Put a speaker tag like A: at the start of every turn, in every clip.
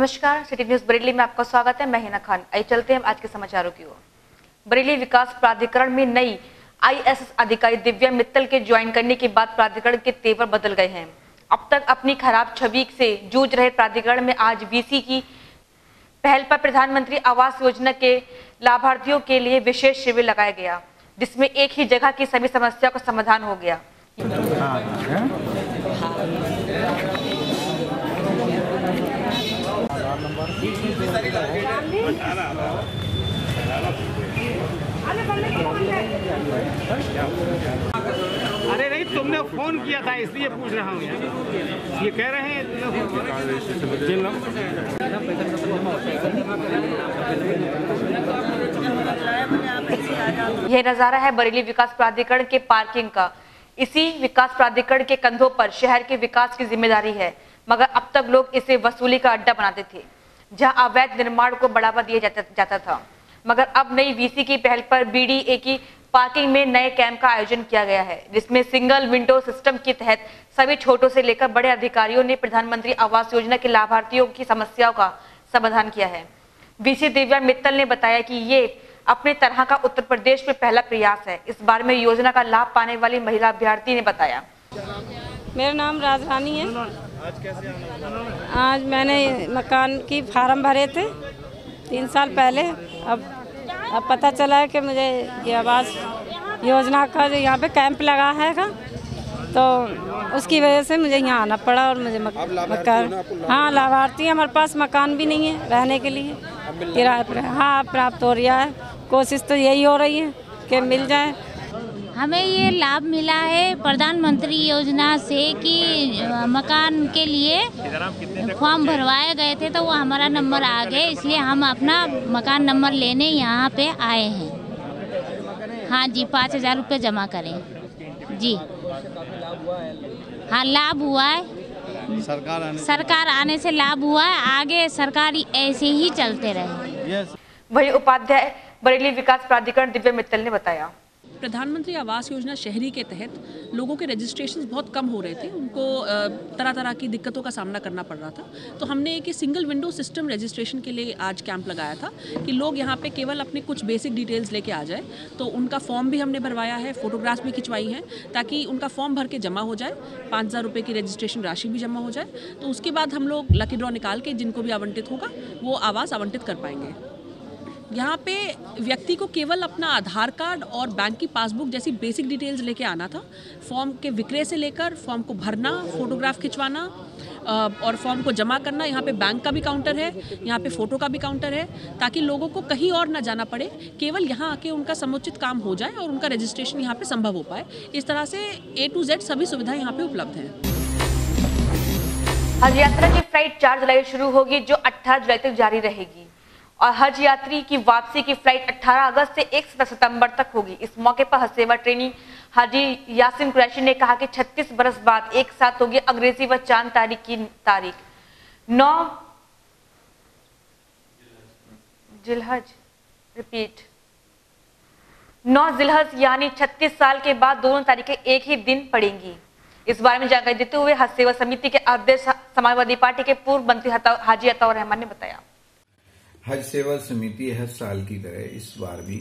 A: नमस्कार, city news Bareilly में आपका स्वागत है। मैं हिना खान। आइए चलते हैं आज के समाचारों की ओर। बरेली विकास प्राधिकरण में नई IAS अधिकारी दिव्या मित्तल के ज्वाइन करने के बाद प्राधिकरण के तेवर बदल गए हैं। अब तक अपनी खराब छवि से जूझ रहे प्राधिकरण में आज VC की पहल पर प्रधानमंत्री आवास योजना के लाभार्थियों के लिए विशेष शिविर लगाया गया, जिसमें एक ही जगह की सभी समस्याओं का समाधान हो गया।
B: अरे नहीं, तुमने फोन किया था इसलिए पूछ रहा हूँ यार। ये कह रहे हैं
A: यह नजारा है बरेली विकास प्राधिकरण के पार्किंग का। इसी विकास प्राधिकरण के कंधों पर शहर के विकास की जिम्मेदारी है, मगर अब तक लोग इसे वसूली का अड्डा बनाते थे, जहां अवैध निर्माण को बढ़ावा दिया जाता था। मगर अब नई VC की पहल पर BDA की पार्किंग में नए कैंप का आयोजन किया गया है, जिसमें सिंगल विंडो सिस्टम के तहत सभी छोटों से लेकर बड़े अधिकारियों ने प्रधानमंत्री आवास योजना के लाभार्थियों की समस्याओं का समाधान किया है। VC दिव्या मित्तल ने बताया कि ये अपने तरह का उत्तर प्रदेश में पहला प्रयास है। इस बारे में योजना का लाभ पाने वाली महिला अभ्यर्थी ने बताया।
C: मेरा नाम राजरानी है। आज मैंने मकान की फार्म भरे थे 3 साल पहले। अब पता चला है कि मुझे ये आवास योजना का यहाँ पे कैंप लगा हैगा, तो उसकी वजह से मुझे यहाँ आना पड़ा और मुझे मकान, हाँ लाभार्थी, हमारे पास मकान भी नहीं है रहने के लिए, किराए पर हाँ प्राप्त हो रहा है। कोशिश तो यही हो रही है कि मिल जाए।
D: हमें ये लाभ मिला है प्रधानमंत्री योजना से कि मकान के लिए फॉर्म भरवाए गए थे, तो वो हमारा नंबर आ गए, इसलिए हम अपना मकान नंबर लेने यहाँ पे आए हैं। हाँ जी, 5000 रुपये जमा करें जी। हाँ लाभ हुआ है, सरकार आने से लाभ हुआ है। आगे सरकार ऐसे ही चलते रहे।
A: वही उपाध्याय बरेली विकास प्राधिकरण दिव्या मित्तल ने बताया।
E: प्रधानमंत्री आवास योजना शहरी के तहत लोगों के रजिस्ट्रेशन बहुत कम हो रहे थे, उनको तरह तरह की दिक्कतों का सामना करना पड़ रहा था। तो हमने एक सिंगल विंडो सिस्टम रजिस्ट्रेशन के लिए आज कैंप लगाया था कि लोग यहाँ पे केवल अपने कुछ बेसिक डिटेल्स लेके आ जाए। तो उनका फॉर्म भी हमने भरवाया है, फोटोग्राफ्स भी खिंचवाई हैं, ताकि उनका फॉर्म भर के जमा हो जाए, 5000 रुपये की रजिस्ट्रेशन राशि भी जमा हो जाए। तो उसके बाद हम लोग लकी ड्रॉ निकाल के जिनको भी आवंटित होगा वो आवास आवंटित कर पाएंगे। यहाँ पे व्यक्ति को केवल अपना आधार कार्ड और बैंक की पासबुक जैसी बेसिक डिटेल्स लेके आना था। फॉर्म के विक्रय से लेकर फॉर्म को भरना, फोटोग्राफ खिंचवाना और फॉर्म को जमा करना। यहाँ पे बैंक का भी काउंटर है, यहाँ पे फ़ोटो का भी काउंटर है, ताकि लोगों को कहीं और ना जाना पड़े, केवल यहाँ आके उनका समुचित काम हो जाए और उनका रजिस्ट्रेशन यहाँ पे संभव हो पाए। इस तरह से A to Z सभी सुविधाएं यहाँ पे उपलब्ध हैं।
A: हज यात्रा की फ्लाइट 4 जुलाई शुरू होगी, जो 18 जुलाई तक जारी रहेगी, और हज यात्री की वापसी की फ्लाइट 18 अगस्त से 1 सितंबर तक होगी। इस मौके पर हज सेवा ट्रेनी हाजी यासिन कुरैशी ने कहा कि 36 बरस बाद एक साथ होगी अंग्रेजी व चांद तारीख की तारीख 9 जिलहज यानी 36 साल के बाद दोनों तारीखें एक ही दिन पड़ेंगी। इस बारे में जानकारी देते हुए हज सेवा समिति के अध्यक्ष समाजवादी पार्टी के पूर्व मंत्री हाजी अताउर रहमान ने बताया।
F: हज सेवा समिति हर साल की तरह इस बार भी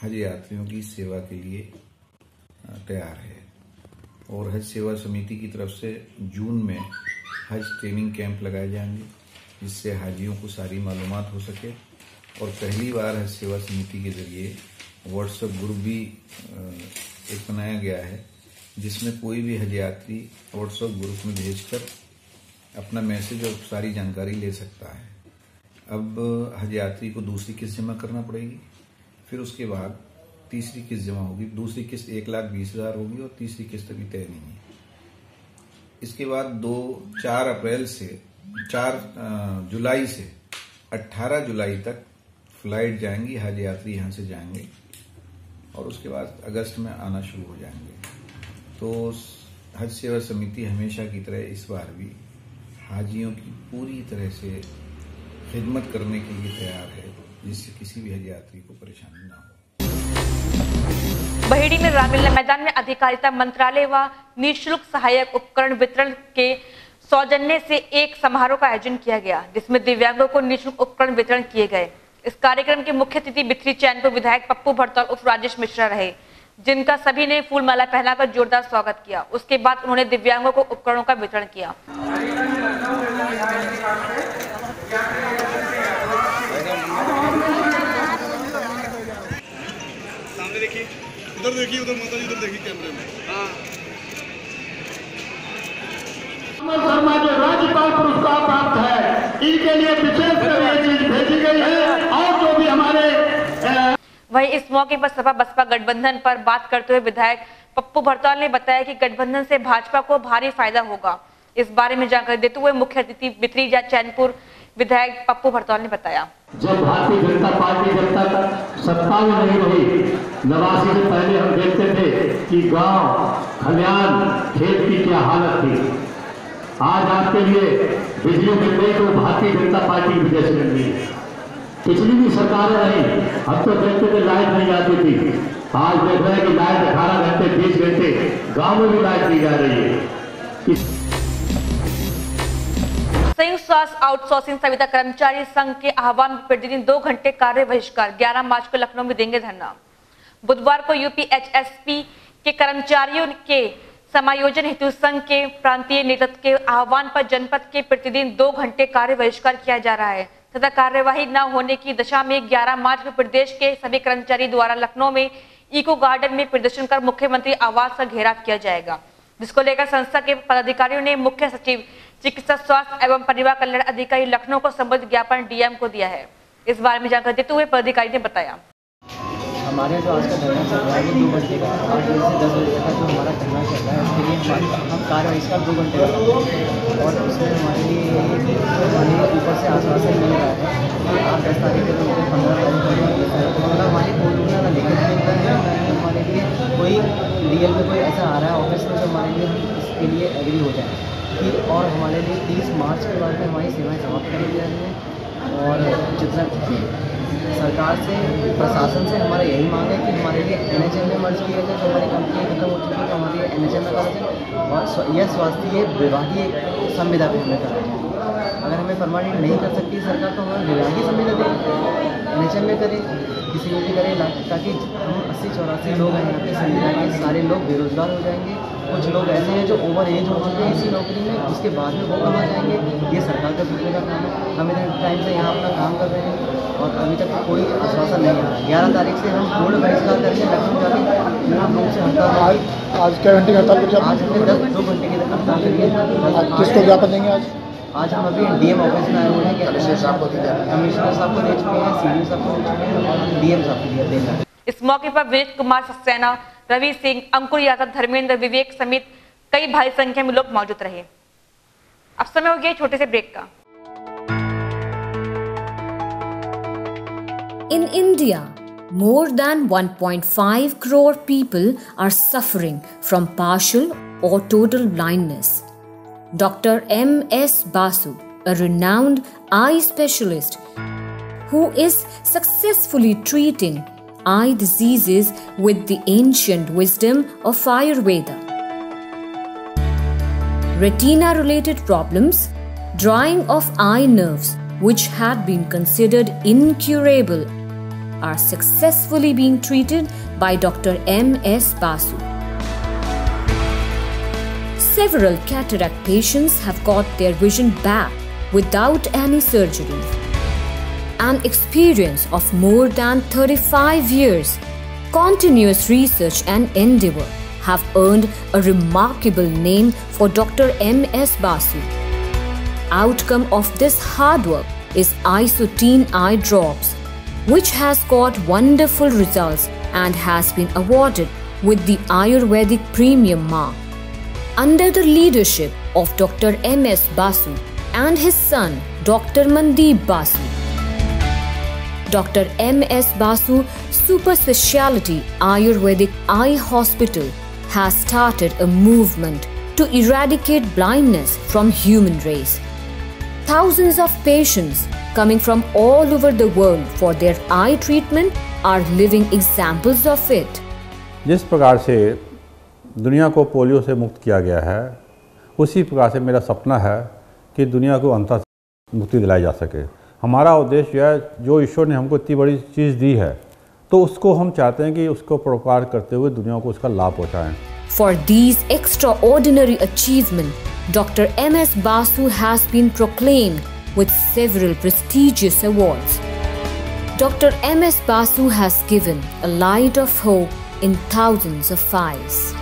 F: हज यात्रियों की सेवा के लिए तैयार है, और हज सेवा समिति की तरफ से जून में हज ट्रेनिंग कैंप लगाए जाएंगे, जिससे हाजियों को सारी मालूमात हो सके। और पहली बार हज सेवा समिति के जरिए व्हाट्सएप ग्रुप भी एक बनाया गया है, जिसमें कोई भी हज यात्री व्हाट्सएप ग्रुप में भेजकर अपना मैसेज और सारी जानकारी ले सकता है। अब हज यात्री को दूसरी किस्त जमा करना पड़ेगी, फिर उसके बाद तीसरी किस्त जमा होगी। दूसरी किस्त 1,20,000 होगी और तीसरी किस्त अभी तय नहीं है। इसके बाद 4 जुलाई से 18 जुलाई तक फ्लाइट जाएंगी, हज यात्री यहाँ से जाएंगे और उसके बाद अगस्त में आना शुरू हो जाएंगे। तो हज सेवा समिति हमेशा की तरह इस बार भी हाजियों की पूरी तरह से खिदमत करने के लिए तैयार है, जिससे किसी भी हज यात्री को परेशानी ना हो।
A: बहेड़ी में रामलीला मैदान में अधिकारिता मंत्रालय व निःशुल्क सहायक उपकरण वितरण के सौजन्य से एक समारोह का आयोजन किया गया, जिसमें दिव्यांगों को निःशुल्क उपकरण वितरण किए गए। इस कार्यक्रम के मुख्य अतिथि बिथरी चैनपुर विधायक पप्पू भरतौल उर्फ राजेश मिश्रा रहे, जिनका सभी ने फूल माला पहनाकर जोरदार स्वागत किया। उसके बाद उन्होंने दिव्यांगों को उपकरणों का वितरण किया।
G: सामने देखिए, उधर देखिए, उधर माता जी, उधर देखिए कैमरे में।
H: शर्मा जो राज्यपाल पुरस्कार प्राप्त है, इनके लिए विशेष कर ये चीज भेजी गई है। और जो भी हमारे
A: वहीं इस मौके पर सपा बसपा गठबंधन पर बात करते हुए विधायक पप्पू भरतौल ने बताया कि गठबंधन से भाजपा को भारी फायदा होगा। इस बारे में जानकारी देते हुए मुख्य अतिथि बिथरी चैनपुर विधायक पप्पू भरतौल ने बताया,
H: जब भारतीय जनता पार्टी जब तक सत्ता में नहीं रही, 89 से पहले हम देखते थे कि गांव खलियान खेत की क्या हालत थी। आज आपके लिए बिजली मिल गई तो भारतीय जनता पार्टी की वजह से मिल रही। पिछली भी सरकारें रही, हम तो देखते थे लाइट नहीं आती थी। आज देख रहे हैं कि लाइट 18 घंटे 20 घंटे गाँव में भी लाइट दी जा रही है।
A: संयुक्त स्वास्थ्य आउटसोर्सिंग संविदा कर्मचारी संघ के आह्वान में प्रतिदिन 2 घंटे कार्य बहिष्कार। 11 मार्च को लखनऊ में देंगे धरना। बुधवार को यूपीएचएसपी के कर्मचारियों के समायोजन हेतु संघ के प्रांतीय नेतृत्व के आह्वान पर जनपद के प्रतिदिन 2 घंटे कार्य बहिष्कार किया जा रहा है तथा कार्यवाही न होने की दशा में 11 मार्च को प्रदेश के सभी कर्मचारी द्वारा लखनऊ में इको गार्डन में प्रदर्शन कर मुख्यमंत्री आवास का घेराव किया जाएगा, जिसको लेकर संस्था के पदाधिकारियों ने मुख्य सचिव चिकित्सा स्वास्थ्य एवं परिवार कल्याण अधिकारी लखनऊ को संबंधित ज्ञापन डीएम को दिया है। इस बारे में जानकारी देते हुए पदाधिकारी ने बताया,
I: हमारे जो आज का धरना चल रहा है 2 घंटे का, 8 बजे से 10 बजे तक जो हमारा धरना चल रहा है उसके लिए हम कार्य बहिष्कार 2 घंटे का और उसमें हमारे लिए हमारे ऊपर से आश्वासन मिल रहा है कि आप 10 तारीख को 15 तारीख को मतलब हमारी कोई रूल ना लिखित मिलता है, हमारे लिए कोई रियल में कोई ऐसा आ रहा है ऑफिस में जो हमारे लिए इसके लिए एग्री हो जाए कि और हमारे लिए 30 मार्च के बाद में हमारी सेवाएँ समाप्त करी जा रही हैं। और जितना सरकार से प्रशासन से हमारा यही मांग है कि हमारे लिए एनएचएम में मर्ज किया जाए, जो हमारी कंपनी खत्म हो चुकी है तो हमारे लिए एनएचएम में करा जाए और यह स्वास्थ्य विभागीय संविदा भी हमें कराया जाए। अगर हमें परमानेंट नहीं कर सकती सरकार तो हमें विभागीय संविदा दें, एनएचएम में करें, किसी में भी करें, ताकि हम 80-84 लोग हैं यहाँ पे संविदा के सारे लोग बेरोजगार हो जाएंगे। कुछ लोग ऐसे हैं जो ओवर एज हो चुके हैं इसी नौकरी में, उसके बाद में वो कहाँ जाएंगे, ये सरकार का दूसरे का काम है। हम इतने टाइम से यहाँ अपना काम कर रहे हैं और अभी तक कोई आश्वासन नहीं आ रहा। 11 तारीख से हम पूर्ण बहिष्कार करेंगे लखनऊ जाके पूर्ण रूप से हड़ताल।
J: आज क्या घंटे की हड़ताल कर?
I: आज हमने 2 घंटे की हड़ताल करी।
J: किसको ज्ञापन देंगे
I: आज हम अभी डीएम ऑफिस में आए हुए हैं, कमिश्नर साहब को दे चुके हैं, सीडीओ साहब को दे चुके हैं और डीएम साहब को दे चुके हैं।
A: इस मौके पर विनीत कुमार सक्सेना, रवि सिंह, अंकुर यादव, धर्मेंद्र, विवेक समेत कई भारी संख्या में लोग मौजूद रहे। अब समय हो गया छोटे से ब्रेक का।
K: In India, more than 1.5 crore people are suffering from partial or total blindness. Dr. M.S. Basu, a renowned eye specialist who is successfully treating eye diseases with the ancient wisdom of Ayurveda. Retina-related problems, drying of eye nerves, which had been considered incurable, are successfully being treated by Dr. M.S. Basu. Several cataract patients have got their vision back without any surgery. An experience of more than 35 years, continuous research and endeavor have earned a remarkable name for Dr. M.S. Basu. Outcome of this hard work is Isotene Eye Drops, which has got wonderful results and has been awarded with the Ayurvedic Premium Mark. Under the leadership of Dr. M.S. Basu and his son Dr. Mandeep Basu, Dr. M.S. Basu Super Speciality Ayurvedic Eye Hospital has started a movement to eradicate blindness from human race. Thousands of patients coming from all over the world for their eye treatment are living examples of it.
L: जिस प्रकार से दुनिया को polio से मुक्त किया गया है, उसी प्रकार से मेरा सपना है कि दुनिया को अंतर मुक्ति दिलाई जा सके। हमारा उद्देश्य है, जो ईश्वर ने हमको इतनी बड़ी चीज़ दी है तो उसको हम चाहते हैं कि उसको प्रोपार करते हुए दुनिया को उसका लाभ पहुँचाएँ।
K: For these extraordinary achievements, Dr. M.S. Basu has been proclaimed with several prestigious awards. Dr. M.S. Basu has given a light of hope in thousands of eyes.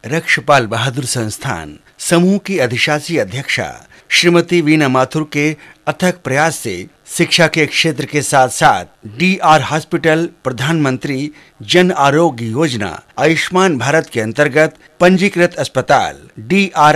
M: Rakshpal बहादुर संस्थान समूह की अधिशासी अध्यक्षा श्रीमती वीना माथुर के अथक प्रयास से शिक्षा के क्षेत्र के साथ साथ DR हॉस्पिटल, प्रधानमंत्री जन आरोग्य योजना, आयुष्मान भारत के अंतर्गत पंजीकृत अस्पताल DR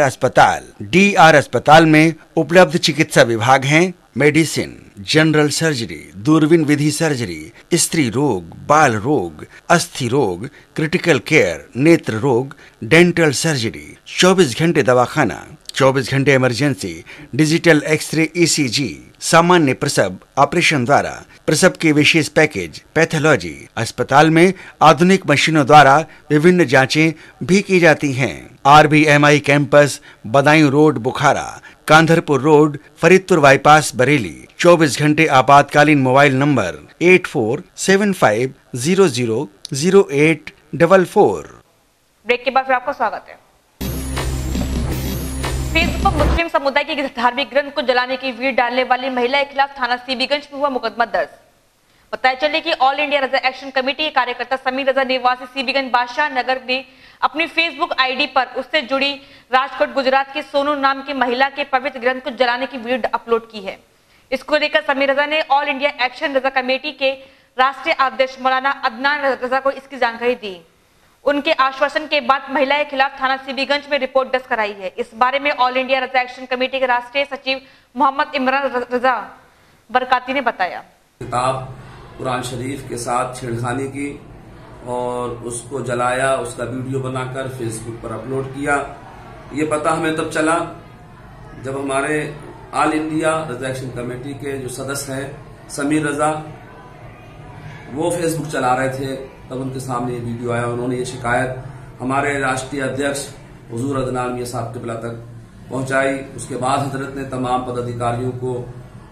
M: अस्पताल में उपलब्ध चिकित्सा विभाग हैं मेडिसिन, जनरल सर्जरी, दूरबीन विधि सर्जरी, स्त्री रोग, बाल रोग, अस्थि रोग, क्रिटिकल केयर, नेत्र रोग, डेंटल सर्जरी, 24 घंटे दवाखाना, 24 घंटे इमरजेंसी, डिजिटल एक्सरे, ECG, सामान्य प्रसव ऑपरेशन द्वारा प्रसव के विशेष पैकेज, पैथोलॉजी। अस्पताल में आधुनिक मशीनों द्वारा विभिन्न जांचें भी की जाती हैं। RBMI कैंपस, बदायूं रोड, बुखारा, कांधरपुर रोड, फरीदपुर बाईपास, बरेली। 24 घंटे आपातकालीन मोबाइल नंबर 8475000844।
A: ब्रेक के बाद फिर आपका स्वागत है। फेसबुक पर मुस्लिम समुदाय के धार्मिक ग्रंथ को जलाने की वीडियो डालने वाली महिला के खिलाफ थाना सीबीगंज में हुआ मुकदमा दर्ज। बताया चले कि ऑल इंडिया रजा एक्शन कमेटी के कार्यकर्ता समीर रजा निवासी सीबीगंज बादशाह नगर ने अपनी फेसबुक आईडी पर उससे जुड़ी राजकोट गुजरात की सोनू नाम की महिला के पवित्र ग्रंथ को जलाने की वीडियो अपलोड की है। इसको लेकर समीर रजा ने ऑल इंडिया एक्शन रजा कमेटी के राष्ट्रीय अध्यक्ष मौलाना अदनान रजा को इसकी जानकारी दी। उनके आश्वासन के बाद महिला के खिलाफ थाना सीबीगंज में रिपोर्ट दर्ज कराई है। इस बारे में ऑल इंडिया रजा एक्शन कमेटी के राष्ट्रीय सचिव मोहम्मद इमरान रजा बरकाती ने बताया।
N: किताब कुरान शरीफ के साथ छेड़खानी की और उसको जलाया, उसका वीडियो बनाकर फेसबुक पर अपलोड किया। ये पता हमें तब चला जब हमारे ऑल इंडिया रजा एक्शन कमेटी के जो सदस्य हैं समीर रजा, वो फेसबुक चला रहे थे, तब उनके सामने ये वीडियो आया। उन्होंने ये शिकायत हमारे राष्ट्रीय अध्यक्ष हुजूर अदनान मियां साहब क़िबला तक पहुंचाई। उसके बाद हजरत ने तमाम पदाधिकारियों को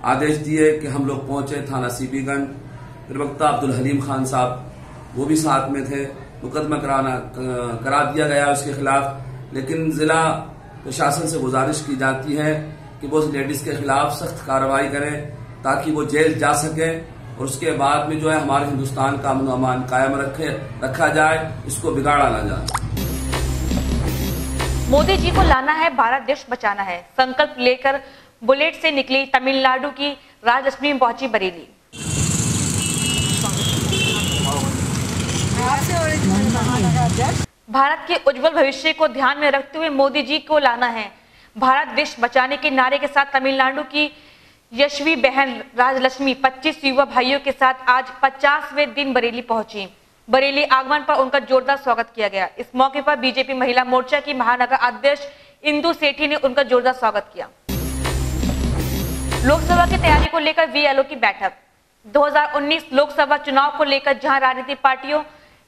N: आदेश दिए कि हम लोग पहुंचे थाना सीबीगंज। प्रवक्ता अब्दुल हलीम खान साहब वो भी साथ में थे। मुकदमा करा दिया गया उसके खिलाफ, लेकिन जिला प्रशासन से गुजारिश की जाती है कि वो उस लेडीज के खिलाफ सख्त कार्रवाई करें ताकि वो जेल जा सके और उसके बाद में जो है हमारे हिंदुस्तान का अमन अमान कायम रखा जाए, इसको बिगाड़ा ना जाए।
A: मोदी जी को लाना है, भारत देश बचाना है, संकल्प लेकर बुलेट से निकली तमिलनाडु की राजलक्ष्मी पहुंची बरेली। भारत के उज्जवल भविष्य को ध्यान में रखते हुए मोदी जी को लाना है, भारत देश बचाने के नारे के साथ तमिलनाडु की यशवी बहन राजलक्ष्मी 25 युवा भाइयों के साथ आज 50वें दिन बरेली पहुंची। बरेली आगमन पर उनका जोरदार स्वागत किया गया। इस मौके पर बीजेपी महिला मोर्चा की महानगर अध्यक्ष इंदु सेठी ने उनका जोरदार स्वागत किया। लोकसभा की तैयारी को लेकर बीएलओ की बैठक। 2019 लोकसभा चुनाव को लेकर जहां राजनीतिक पार्टियों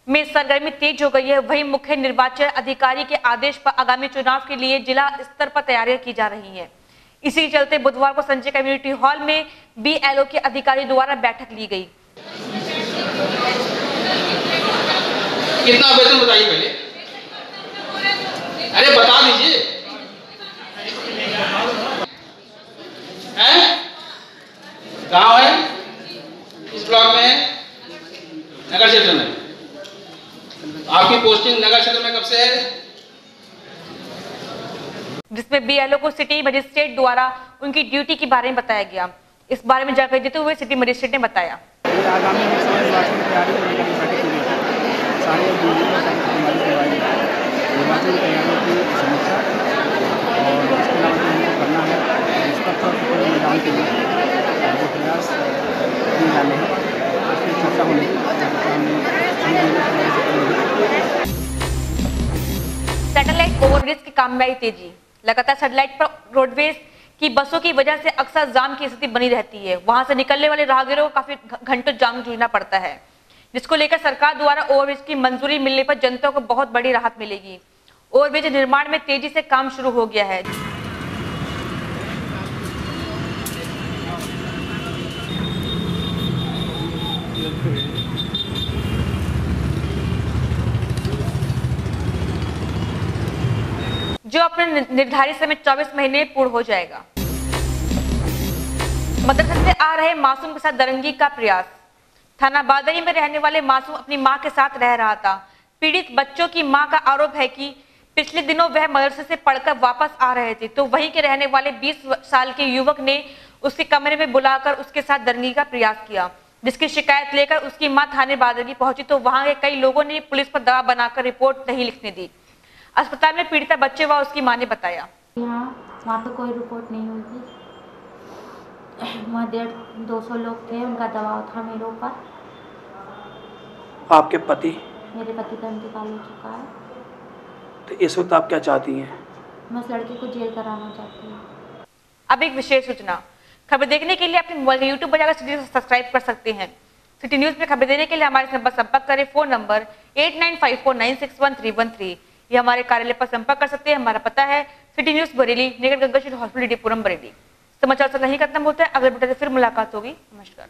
A: में सरगर्मी तेज हो गई है, वहीं मुख्य निर्वाचन अधिकारी के आदेश पर आगामी चुनाव के लिए जिला स्तर पर तैयारियां की जा रही हैं। इसी चलते बुधवार को संजय कम्युनिटी हॉल में बीएलओ के अधिकारी द्वारा बैठक ली गई।
O: कितना वेतन बताइए पहले, अरे बता दीजिए। गांव है इस ब्लॉक में, नगर क्षेत्र में। आपकी पोस्टिंग नगर क्षेत्र में कब से है?
A: जिसमें बीएलओ को सिटी मजिस्ट्रेट द्वारा उनकी ड्यूटी के बारे में बताया गया। इस बारे में जानकारी देते हुए सिटी मजिस्ट्रेट ने बताया,
B: आगामी लोकसभा निर्वाचन की तैयारी को लेकर बैठक की गई। सारे निर्वाचन की तैयारियों की समीक्षा और इसके अलावा जो हमको करना है निष्पक्ष और पूर्ण मैदान के लिए जो प्रयास किए जाने हैं उसकी चर्चा होने
A: सैटेलाइट ओवरब्रिज के काम में आई तेजी। लगातार सैटेलाइट पर रोडवेज की बसों की वजह से अक्सर जाम की स्थिति बनी रहती है। वहां से निकलने वाले राहगीरों को काफी घंटों जाम जूझना पड़ता है, जिसको लेकर सरकार द्वारा ओवरब्रिज की मंजूरी मिलने पर जनता को बहुत बड़ी राहत मिलेगी। ओवरब्रिज निर्माण में तेजी से काम शुरू हो गया है। जो अपने निर्धारित समय 24 महीने पूर्ण हो जाएगा। मदरसे से आ रहे मासूम के साथ दरंगी का प्रयास। थाना बादरी में रहने वाले मासूम अपनी मां के साथ रह रहा था। पीड़ित बच्चों की मां का आरोप है कि पिछले दिनों वह मदरसे से पढ़कर वापस आ रहे थे तो वहीं के रहने वाले 20 साल के युवक ने उसके कमरे में बुलाकर उसके साथ दरंगी का प्रयास किया, जिसकी शिकायत लेकर उसकी मां थाने बादरी पहुंची तो वहां के कई लोगों ने पुलिस पर दबाव बनाकर रिपोर्ट नहीं लिखने दी। अस्पताल में पीड़िता बच्चे व उसकी मां ने बताया,
P: वहाँ पे कोई रिपोर्ट नहीं हुई थी। वहाँ 150-200 लोग थे, उनका दबाव था मेरे ऊपर।
B: आपके पति?
P: मेरे पति का इंतकाल हो चुका है।
B: तो इस वक्त आप क्या चाहती हैं?
P: मैं उस लड़के को जेल कराना चाहती हूँ।
A: अब एक विशेष सूचना। खबर देखने के लिए अपने मोबाइल यूट्यूब पर जाकर सिटी सब्सक्राइब कर सकते हैं। सिटी न्यूज में खबर देने के लिए हमारे नंबर संपर्क करें। Phone number 8954961313। ये हमारे कार्यालय पर संपर्क कर सकते हैं। हमारा पता है सिटी न्यूज बरेली, निकट गंगा हॉस्पिटल, डीपुरम, बरेली। समाचार से नहीं खत्म होता है। अगले बुलेटिन से फिर मुलाकात होगी। नमस्कार।